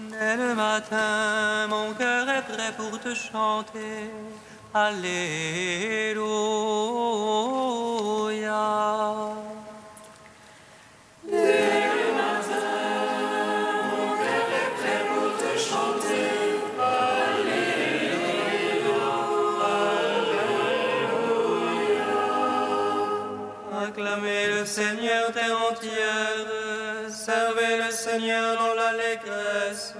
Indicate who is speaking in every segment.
Speaker 1: Dès le matin, mon cœur est prêt pour te chanter. Alléluia.
Speaker 2: Dès le matin, mon cœur est prêt pour te chanter. Alléluia. Alléluia.
Speaker 1: Acclamez le Seigneur terre entière, servez le Seigneur dans l'allégresse.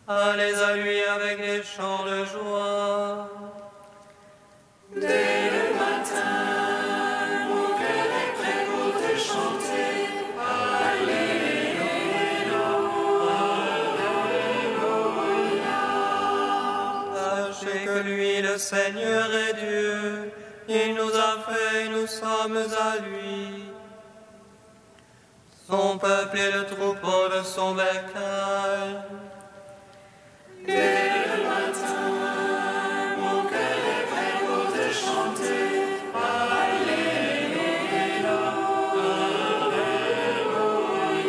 Speaker 1: Allez à lui avec des chants de joie.
Speaker 2: Dès le matin, mon cœur est prêt pour te chanter. Alléluia. Alléluia.
Speaker 1: Sachez que lui, le Seigneur, est Dieu. Il nous a fait, nous sommes à lui. Son peuple est le troupeau de son bétail.
Speaker 2: Dès le matin, mon cœur est prêt pour te chanter. Alléluia.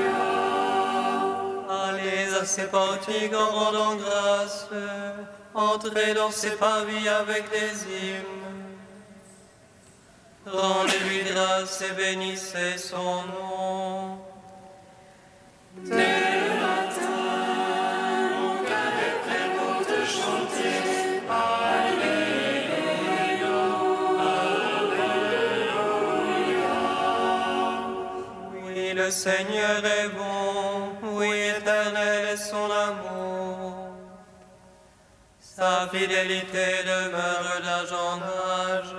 Speaker 2: Alléluia.
Speaker 1: Allez à ses portiques en rendant grâce. Entrez dans ses parvis avec des hymnes. Rendez-lui grâce et bénissez son nom.
Speaker 2: Dès le matin, mon cœur est prêt pour te chanter. Alléluia. Alléluia.
Speaker 1: Oui, le Seigneur est bon. Oui, éternel est son amour. Sa fidélité demeure d'âge en âge.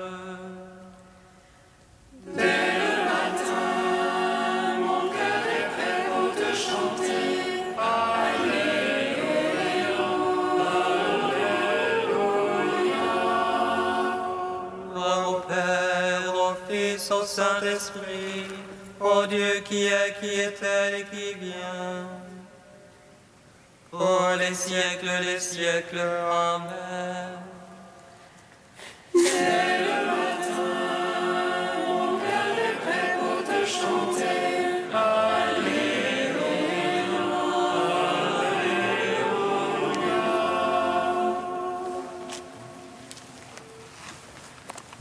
Speaker 2: Dès le matin, mon cœur est prêt pour te chanter. Alléluia. Alléluia.
Speaker 1: Gloire au Père, au Fils, au Saint-Esprit, au Dieu qui était et qui vient. Pour les siècles des siècles. Amen.
Speaker 2: Dès le matin, mon cœur est prêt pour te chanter. Alléluia. Alléluia.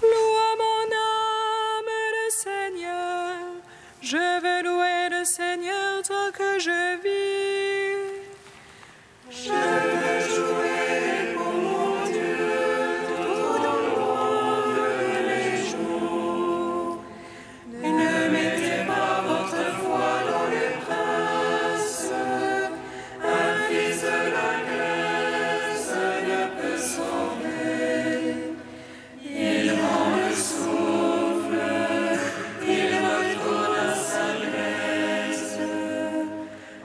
Speaker 3: Loue à mon âme le Seigneur. Je veux louer le Seigneur tant que je vis.
Speaker 2: Je veux jouer pour mon Dieu tout en louange les jours. Ne mettez pas votre foi dans les princes. Un fils de la Grèce ne peut sauver. Il rend le souffle, il retourne à sa Grèce.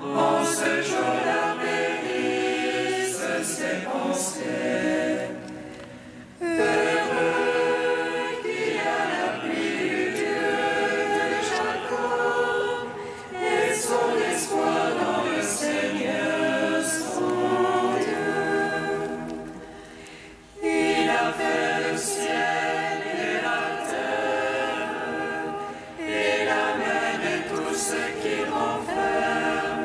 Speaker 2: En ce jour-là périssent ses pensées. Heureux qui a l'appui du Dieu de Jacob et son espoir dans le Seigneur son Dieu. Il a fait le ciel et la terre et la mer et tout ce qui renferme.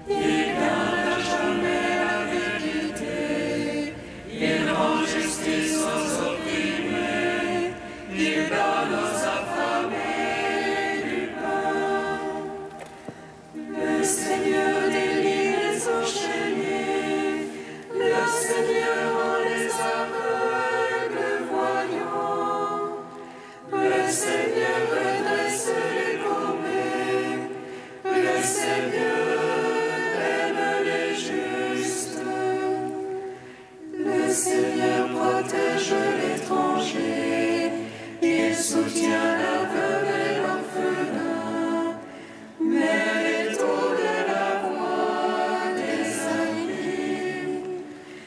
Speaker 2: Il garde jamais la vérité, il rend justice aux opprimés, il donne aux affamés du pain. Le Seigneur délivre les enchaînés, le Seigneur rend les aveugles voyants, le Seigneur redresse les courbés, le Seigneur aime les justes. Le Seigneur protège l'étranger, il soutient la veuve et l'orphelin, mais l'étau de la voix des amis.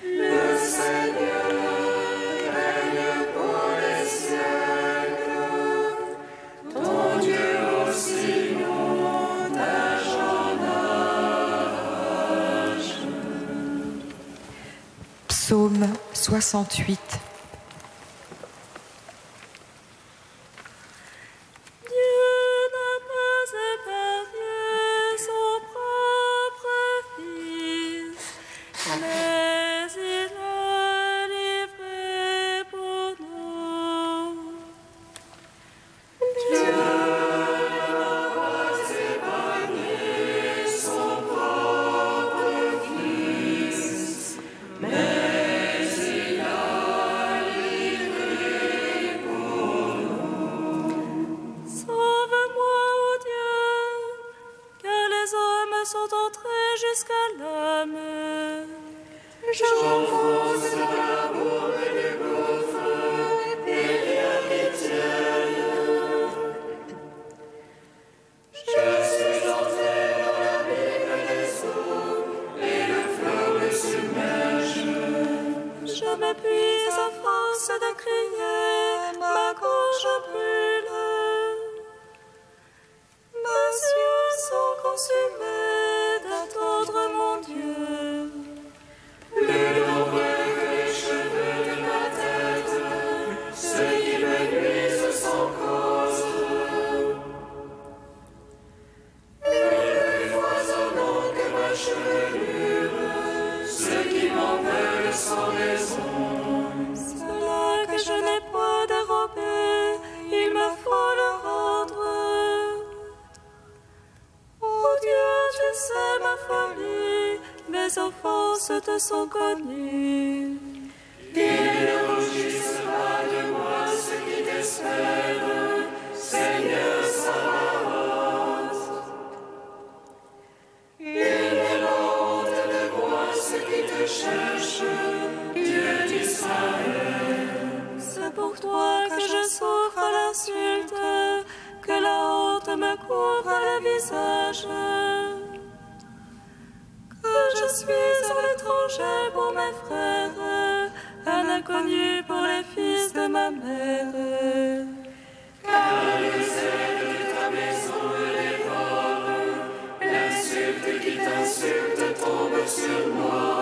Speaker 2: Le Seigneur règne pour les siècles, ton Dieu aussi long d'âge en âge.
Speaker 4: Psaume 68.
Speaker 3: Dieu n'a pas épargné son prophète. sont entrés jusqu'à l'âme.
Speaker 2: J'enfonce dans la bourbe du gouffre, et rien qui tienne. Je suis entré dans l'abîme des eaux, et le flot me submerge.
Speaker 3: Je m'épuise à force de crier, ma gorge brûle. Mes yeux sont consumés d'attendre mon Dieu.
Speaker 2: Plus nombreux que les cheveux de ma tête, ceux qui me nuisent sans cause. Plus foisonnants que ma chevelure, ceux qui m'en veulent sans raison.
Speaker 3: Cela que je n'ai pas dérobé, il me faut le rendre. Oh Dieu, tu sais ma folie, mes offenses te sont connues.
Speaker 2: Qu'ils ne rougissent pas de moi ceux qui t'espèrent, Seigneur Sabaoth. Qu'ils n'aient pas honte de moi ceux qui te cherchent, Dieu d'Israël.
Speaker 3: C'est pour toi que je souffre l'insulte, que la honte me couvre le visage. Que je suis un étranger pour mes frères, un inconnu pour les fils de ma mère.
Speaker 2: Car le zèle de ta maison me dévore, l'insulte qui t'insulte tombe sur moi.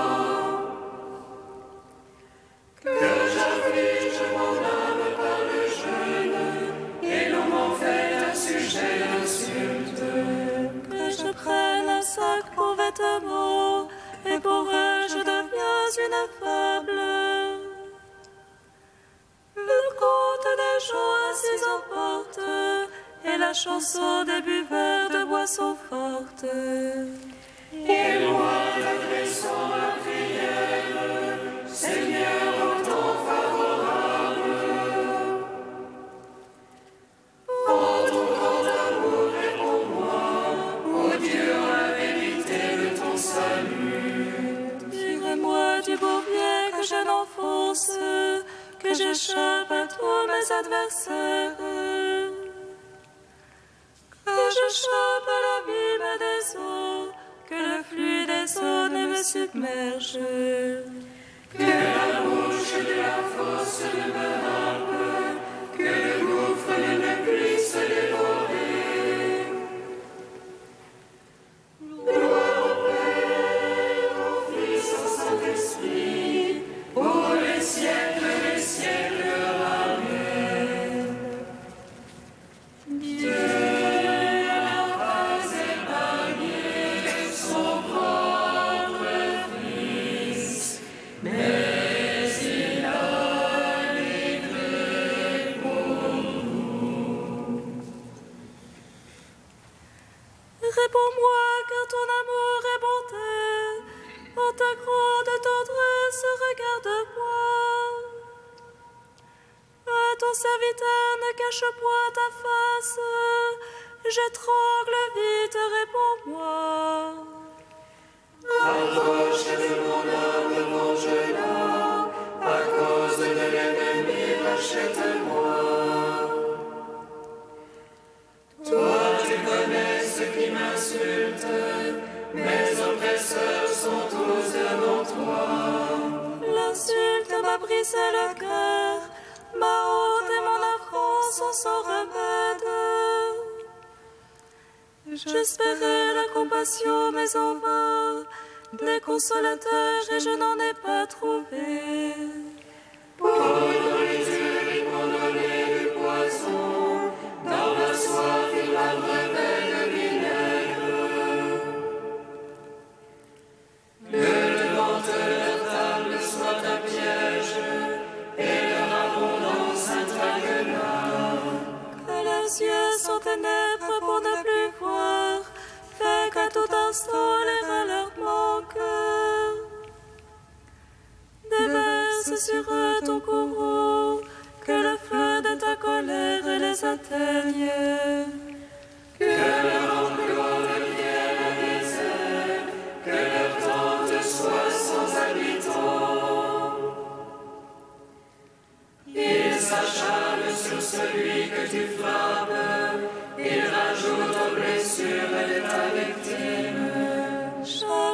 Speaker 2: Que j'afflige mon âme par le jeûne, et l'on m'en fait un sujet d'insulte.
Speaker 3: Que je prenne un sac pour vêtements, et pour eux je deviens une fable. Le conte des gens assis aux portes, et la chanson des buveurs de boissons fortes.
Speaker 2: Et moi t'adressant la prière, Seigneur, au temps favorable. En ton grand amour, réponds-moi, ô Dieu, en la vérité de ton salut.
Speaker 3: Tirez-moi du bourbier que je n'enfonce, que j'échappe à tous mes adversaires. Que j'échappe à l'abîme des eaux, que le flux des eaux ne me submerge.
Speaker 2: Que la bouche de la fosse ne me hampe, que le gouffre ne me puisse dévorer. Gloire au Père, au Fils, au Saint-Esprit, pour les siècles des siècles. Amen. Dieu n'a pas épargné son propre Fils, mais il l'a livré pour nous.
Speaker 3: Réponds-moi, car ton amour est bonté. En ta grande tendresse, regarde-moi. À ton serviteur, ne cache point ta face. J'étrangle vite, réponds-moi.
Speaker 2: Approche de mon âme, venge-la, à cause de l'ennemi, rachète-moi. Toi, tu connais ceux qui m'insultent, mes oppresseurs sont tous devant toi.
Speaker 3: L'insulte m'a brisé le cœur, ma honte et mon offense sont sans remède. J'espérais la compassion, mais en vain, des consolateurs et je n'en ai pas trouvé.
Speaker 2: Pour nourriture, ils m'ont donné du poison, dans ma soif, ils m'abreuvaient de vinaigre. Que devant eux leur table soit un piège, et leur abondance un traquenard.
Speaker 3: Que leurs yeux sont ténèbres pour ne plus voir, fait qu'à tout instant les râleurs manquent. Déverse sur eux ton courroux, que le feu de ta colère les atteigne.
Speaker 2: Que leur enclos devienne un désert.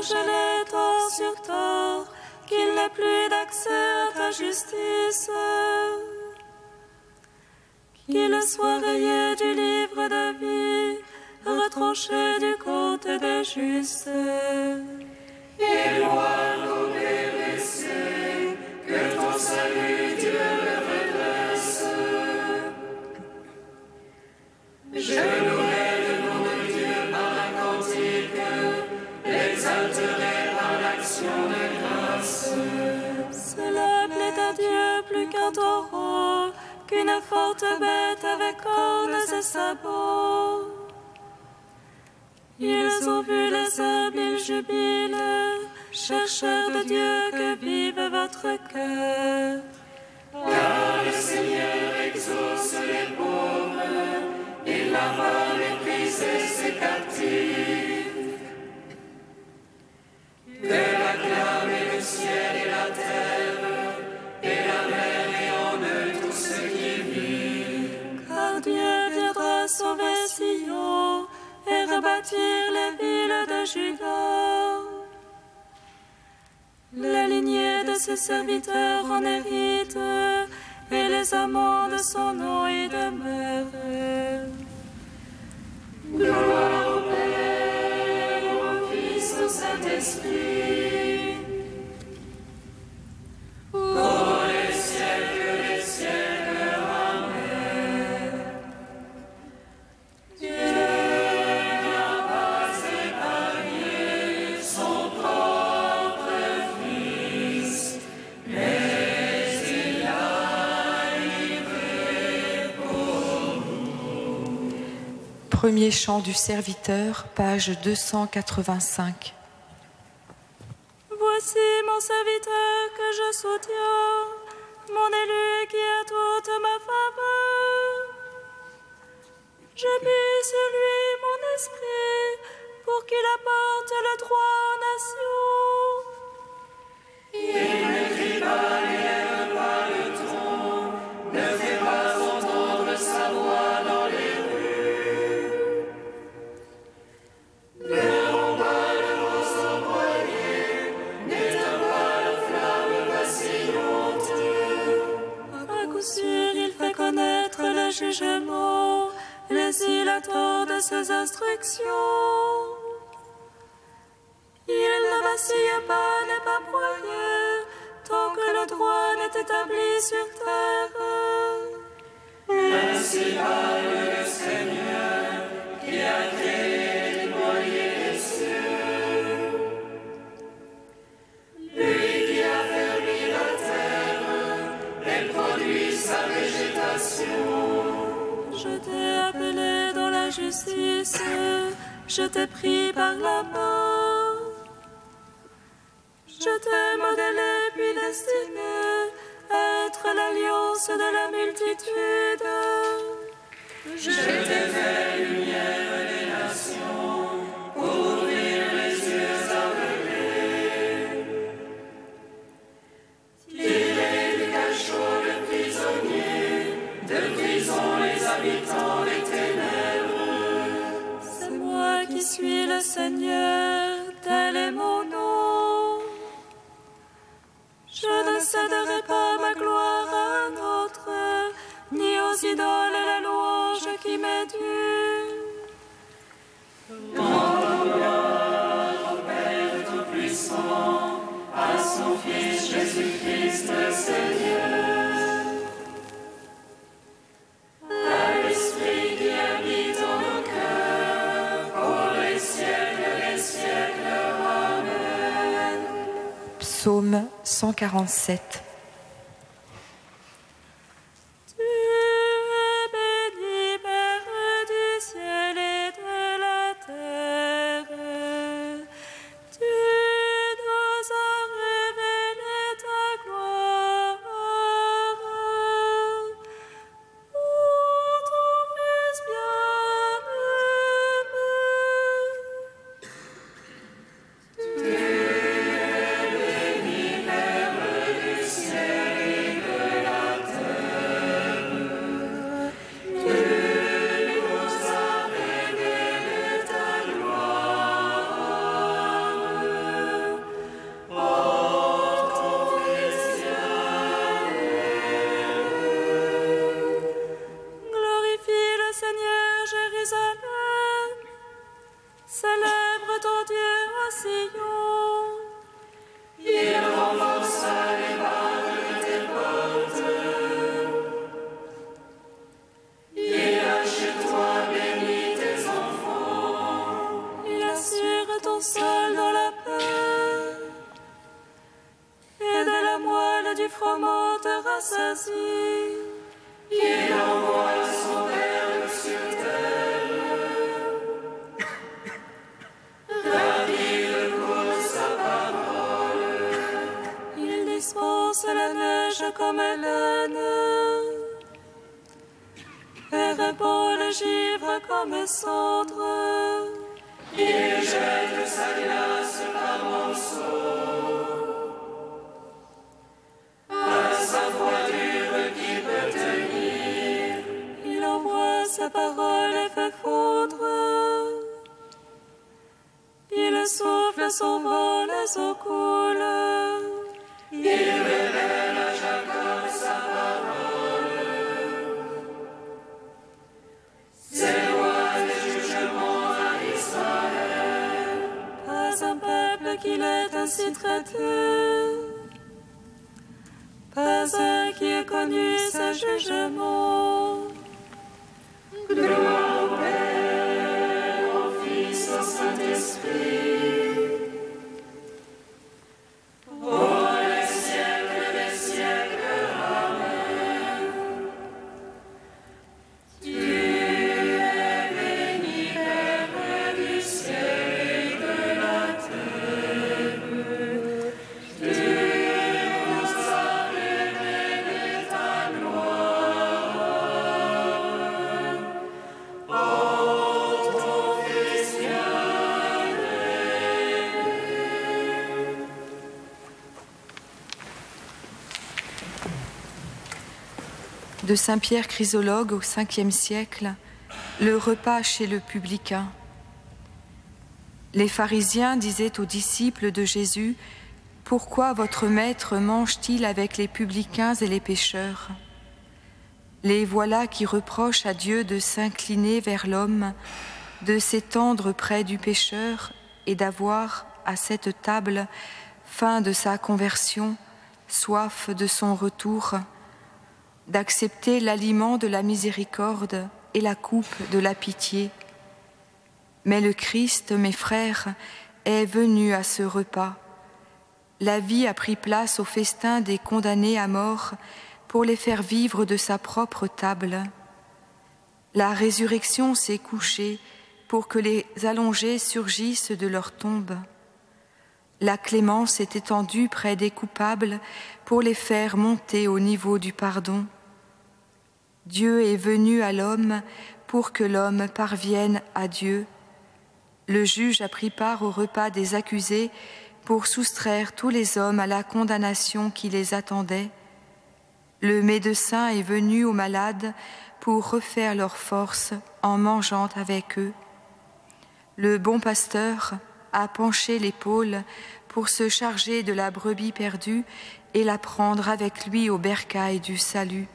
Speaker 3: charge-les tort sur tort, qu'il n'ait plus d'accès à ta justice. Qu'il soit rayé du livre de vie, retranché du côté des justes.
Speaker 2: Éloigne au blessés, que ton salut Dieu le redresse. Je louerai le nom de Dieu par un cantique, l'exalterai par l'action de grâce.
Speaker 3: Cela plaît à Dieu plus qu'un taureau, qu'une forte bête avec cornes et sabots. Ils ont vu les humbles, ils jubilent, chercheurs de Dieu, que vive votre cœur.
Speaker 2: Car le Seigneur exauce les pauvres, il n'a pas méprisé ses captifs. Que l'acclament le ciel et la terre, et la mer et en eux tout ce qui vit.
Speaker 3: Car Dieu viendra sauver Sion et rebâtir les villes de Juda. La lignée de ses serviteurs en hérite, et les amants de son nom y demeurent.
Speaker 2: Gloire au Père, au Fils, au Saint-Esprit. Pour les siècles, Amen. Dieu n'a pas épargné son propre Fils, mais il l'a livré pour nous.
Speaker 4: Premier chant du serviteur, page 285.
Speaker 3: Voici mon serviteur que je soutiens, mon élu qui a toute ma faveur. J'ai mis sur lui mon esprit pour qu'il apporte le droit aux nations.
Speaker 2: Il ne crie pas, n'élève pas le ton, ne fait pas entendre sa voix dans les rues. Ne rompt pas le rose empoigné, n'éteint pas la flamme vacillante.
Speaker 3: À coup sûr, il fait connaître le jugement, les îles attendent de ses instructions. Il ne vacille pas, n'est pas broyé, tant que le droit n'est établi sur terre.
Speaker 2: Ainsi parle le Seigneur, qui a créé et déployé les cieux. Lui qui a fermé la terre et produit sa végétation.
Speaker 3: Je t'ai appelé dans la justice, je t'ai pris par la main. Je t'ai modélé puis destiné à être l'alliance de la multitude.
Speaker 2: Je t'ai fait lumière des nations, pour ouvrir les yeux aveuglés. Tirer du cachot le prisonnier, de prison les habitants des ténèbres.
Speaker 3: C'est moi qui suis le Seigneur, tel est mon nom. Je ne céderai pas ma gloire à un autre, ni aux idoles la louange qui m'est due.
Speaker 2: Rends gloire au Père Tout-Puissant, à son Fils Jésus-Christ le Seigneur. À l'Esprit qui habite en nos cœurs, pour les siècles, Amen.
Speaker 4: Psaume 147.
Speaker 3: Tu es béni, Père du ciel et de la terre. Tu nous as révélé ta gloire. Ô ton Fils bien-aimé.
Speaker 2: Tu es béni, Père du ciel
Speaker 3: Seigneur, Jérusalem, célèbre ton Dieu à Sion.
Speaker 2: Il renforça les barres de tes portes. Il a chez toi béni tes enfants.
Speaker 3: Il assure ton sol dans la paix, et de la moelle du froment te rassasie.
Speaker 2: Il envoie son Verbe sur terre. Ravive pour sa parole.
Speaker 3: Il dispense la neige comme laine, et répand le givre comme cendre.
Speaker 2: Il jette sa glace par monceaux. À sa voilure qui peut tenir.
Speaker 3: Il envoie sa parole et fait fondre. Il souffle son vent, les eaux coulent.
Speaker 2: Il révèle à Jacob sa parole. Ses lois et jugements à Israël.
Speaker 3: Pas un peuple qu'il ait ainsi traité, pas un qui ait connu ses jugements.
Speaker 2: Gloire au Père, au Fils, au Saint-Esprit. Pour les siècles des siècles. Amen. Tu es béni, Père du ciel et de la terre. Tu nous as révélé ta gloire. Ô ton Fils bien-aimé.
Speaker 4: De Saint Pierre Chrysologue au Ve siècle, le repas chez le publicain. Les pharisiens disaient aux disciples de Jésus, « Pourquoi votre maître mange-t-il avec les publicains et les pécheurs ?» Les voilà qui reprochent à Dieu de s'incliner vers l'homme, de s'étendre près du pécheur et d'avoir, à cette table, faim de sa conversion, soif de son retour, d'accepter l'aliment de la miséricorde et la coupe de la pitié. Mais le Christ, mes frères, est venu à ce repas. La vie a pris place au festin des condamnés à mort pour les faire vivre de sa propre table. La résurrection s'est couchée pour que les allongés surgissent de leur tombe. La clémence est étendue près des coupables pour les faire monter au niveau du pardon. Dieu est venu à l'homme pour que l'homme parvienne à Dieu. Le juge a pris part au repas des accusés pour soustraire tous les hommes à la condamnation qui les attendait. Le médecin est venu aux malades pour refaire leur force en mangeant avec eux. Le bon pasteur a penché l'épaule pour se charger de la brebis perdue et la prendre avec lui au bercail du salut.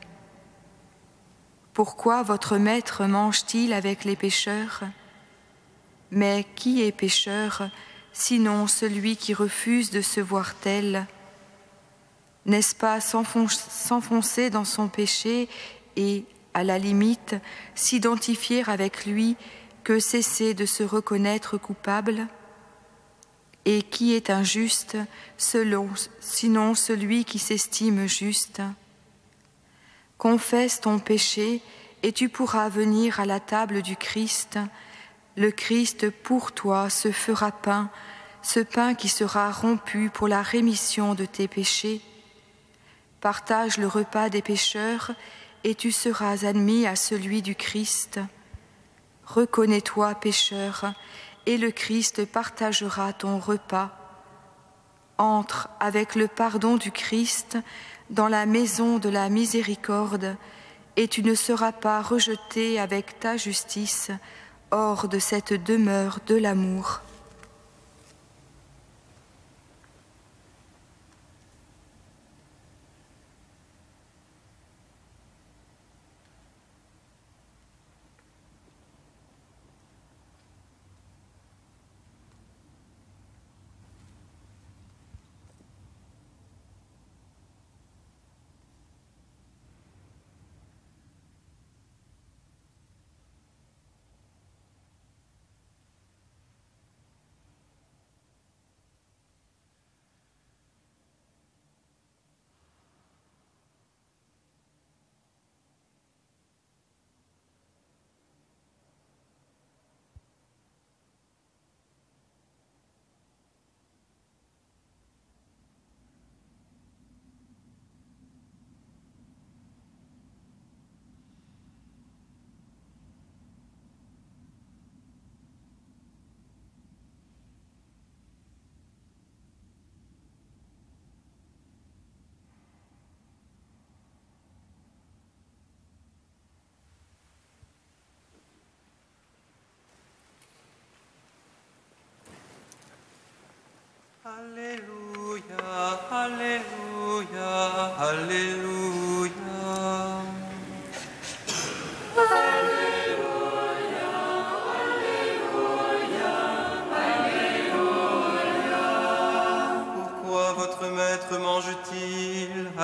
Speaker 4: Pourquoi votre maître mange-t-il avec les pécheurs ? Mais qui est pécheur, sinon celui qui refuse de se voir tel ? N'est-ce pas s'enfoncer dans son péché et, à la limite, s'identifier avec lui que cesser de se reconnaître coupable ? Et qui est injuste, sinon celui qui s'estime juste ? Confesse ton péché et tu pourras venir à la table du Christ. Le Christ pour toi se fera pain, ce pain qui sera rompu pour la rémission de tes péchés. Partage le repas des pécheurs et tu seras admis à celui du Christ. Reconnais-toi pécheur et le Christ partagera ton repas. Entre avec le pardon du Christ dans la maison de la miséricorde et tu ne seras pas rejeté avec ta justice hors de cette demeure de l'amour.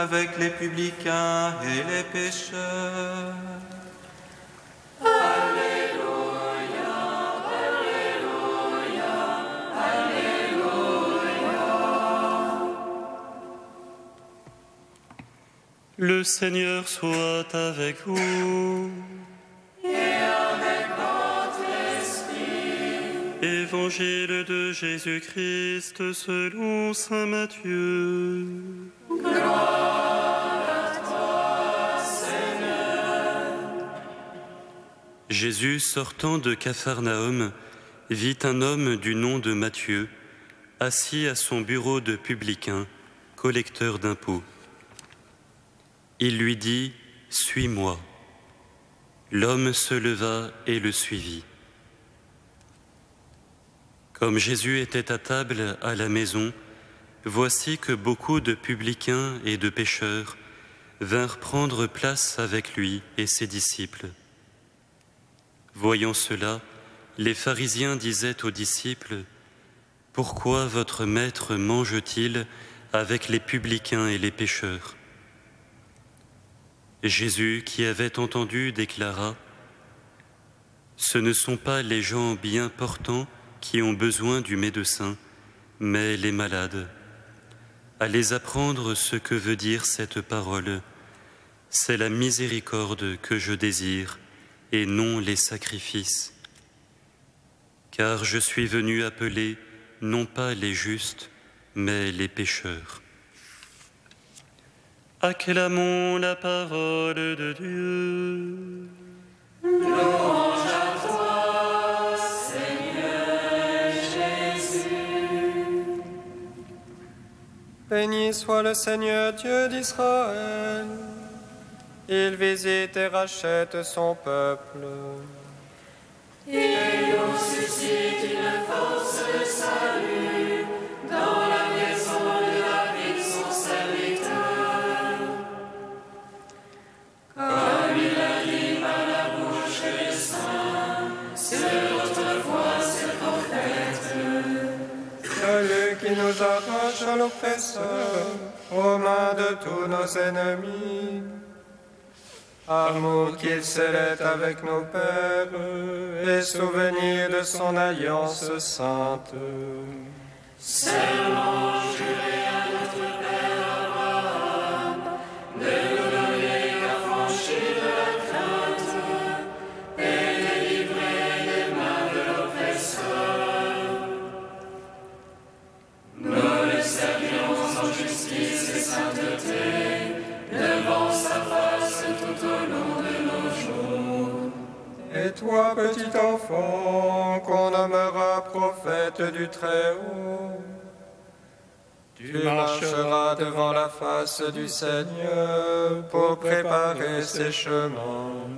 Speaker 1: avec les publicains et les pécheurs.
Speaker 5: Le Seigneur soit avec vous.
Speaker 2: Et avec votre esprit.
Speaker 5: Évangile de Jésus-Christ selon saint Matthieu.
Speaker 2: Gloire à toi, Seigneur.
Speaker 5: Jésus, sortant de Capharnaüm, vit un homme du nom de Matthieu, assis à son bureau de publicain, collecteur d'impôts. Il lui dit « Suis-moi ». L'homme se leva et le suivit. Comme Jésus était à table à la maison, voici que beaucoup de publicains et de pécheurs vinrent prendre place avec lui et ses disciples. Voyant cela, les pharisiens disaient aux disciples « Pourquoi votre maître mange-t-il avec les publicains et les pécheurs ?» Jésus, qui avait entendu, déclara « Ce ne sont pas les gens bien portants qui ont besoin du médecin, mais les malades. Allez apprendre ce que veut dire cette parole. C'est la miséricorde que je désire, et non les sacrifices. Car je suis venu appeler non pas les justes, mais les pécheurs. » Acclamons la parole de Dieu.
Speaker 2: Louange à toi, Seigneur Jésus.
Speaker 1: Béni soit le Seigneur Dieu d'Israël. Il visite et rachète son peuple.
Speaker 2: Il nous suscite une force de salut dans la maison de David, son serviteur. Comme il a dit par la bouche des saints, c'est autrefois ses prophètes.
Speaker 1: Celui qui nous arrache à l'oppresseur, aux mains de tous nos ennemis. Amour qu'il scellait avec nos pères, et souvenir de son alliance sainte.
Speaker 2: Serment juré à notre Père Abraham, de nous donner l'affranchis de la crainte, et délivrer des mains de l'oppresseur. Nous le servions en justice et sainteté, devant sa face tout au long de nos jours.
Speaker 1: Et toi, petit enfant, qu'on nommera prophète du Très-Haut, tu marcheras devant la face du Seigneur pour préparer ses chemins.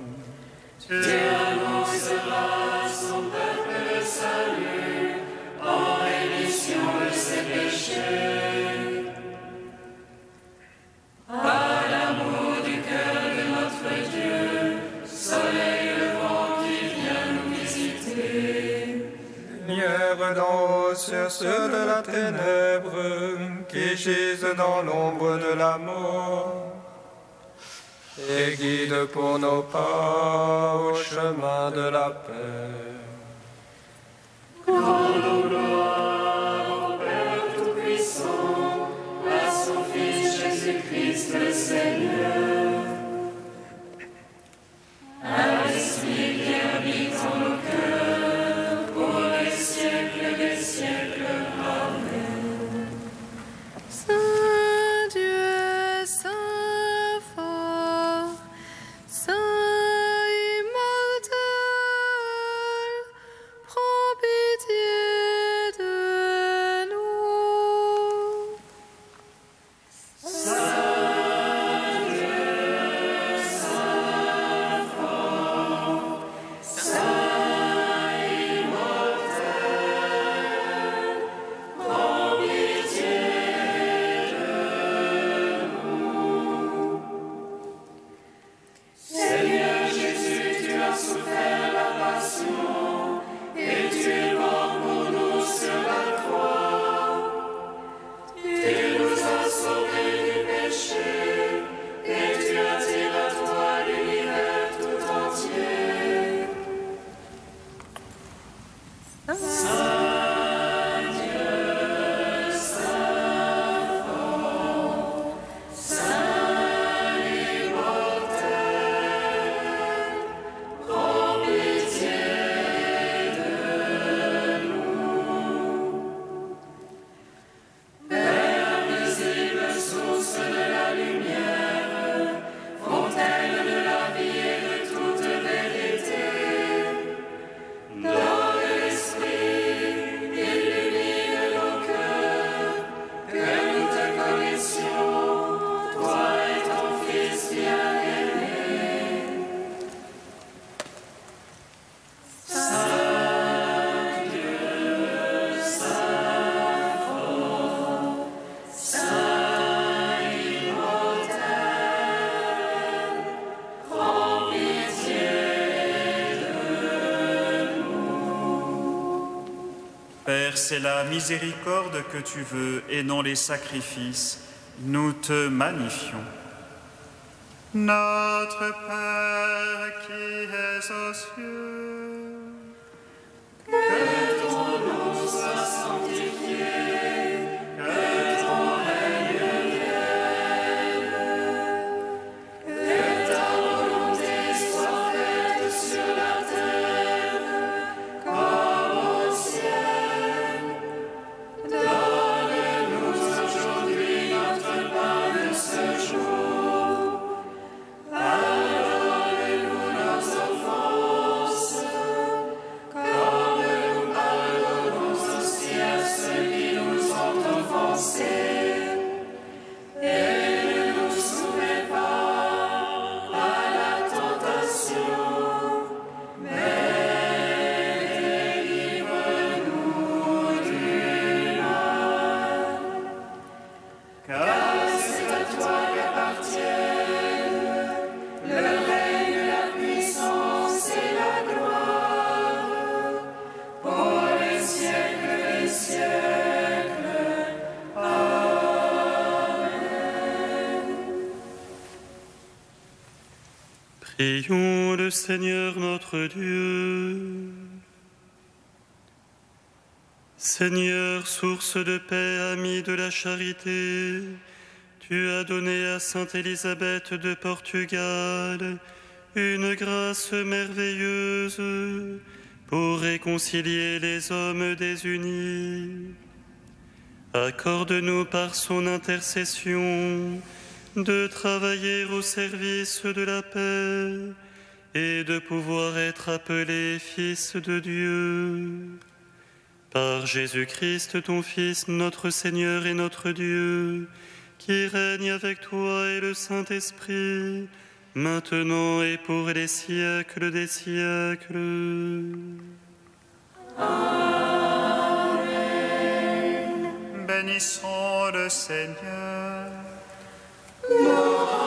Speaker 2: Tu annonceras à son peuple le salut, en rémission de ses péchés. À l'amour du cœur de notre Dieu, soleil levant qui vient nous visiter.
Speaker 1: Lumière d'en haut sur ceux de la ténèbre qui gisent dans l'ombre de la mort, et guide pour nos pas au chemin de la paix.
Speaker 2: Rendons gloire au Père Tout-Puissant, à son Fils Jésus-Christ le Seigneur, à l'Esprit qui habite en nos cœurs, pour les siècles des siècles. Amen.
Speaker 3: Saint Dieu, Saint fort, Saint immortel, prends pitié de
Speaker 6: Père, c'est la miséricorde que tu veux et non les sacrifices. Nous te magnifions. Notre Père qui es aux cieux,
Speaker 2: que ton nom soit sanctifié, que ton règne vienne, que ta volonté soit faite sur la terre comme au ciel. Donne-nous aujourd'hui notre pain de ce jour. Pardonne-nous nos offenses, comme nous pardonnons aussi à ceux qui nous ont offensés. Et ne nous soumets pas à la tentation, mais délivre-nous du mal. Car c'est à toi qu'appartiennent le règne, la puissance et la gloire, pour les siècles des siècles.
Speaker 5: Prions le Seigneur notre Dieu. Seigneur, source de paix, ami de la charité, tu as donné à sainte Élisabeth de Portugal une grâce merveilleuse pour réconcilier les hommes désunis. Accorde-nous par son intercession de travailler au service de la paix et de pouvoir être appelés fils de Dieu. Par Jésus-Christ, ton Fils, notre Seigneur et notre Dieu, qui règne avec toi et le Saint-Esprit, maintenant et pour les siècles des siècles.
Speaker 6: Bénissons le Seigneur.
Speaker 2: Nous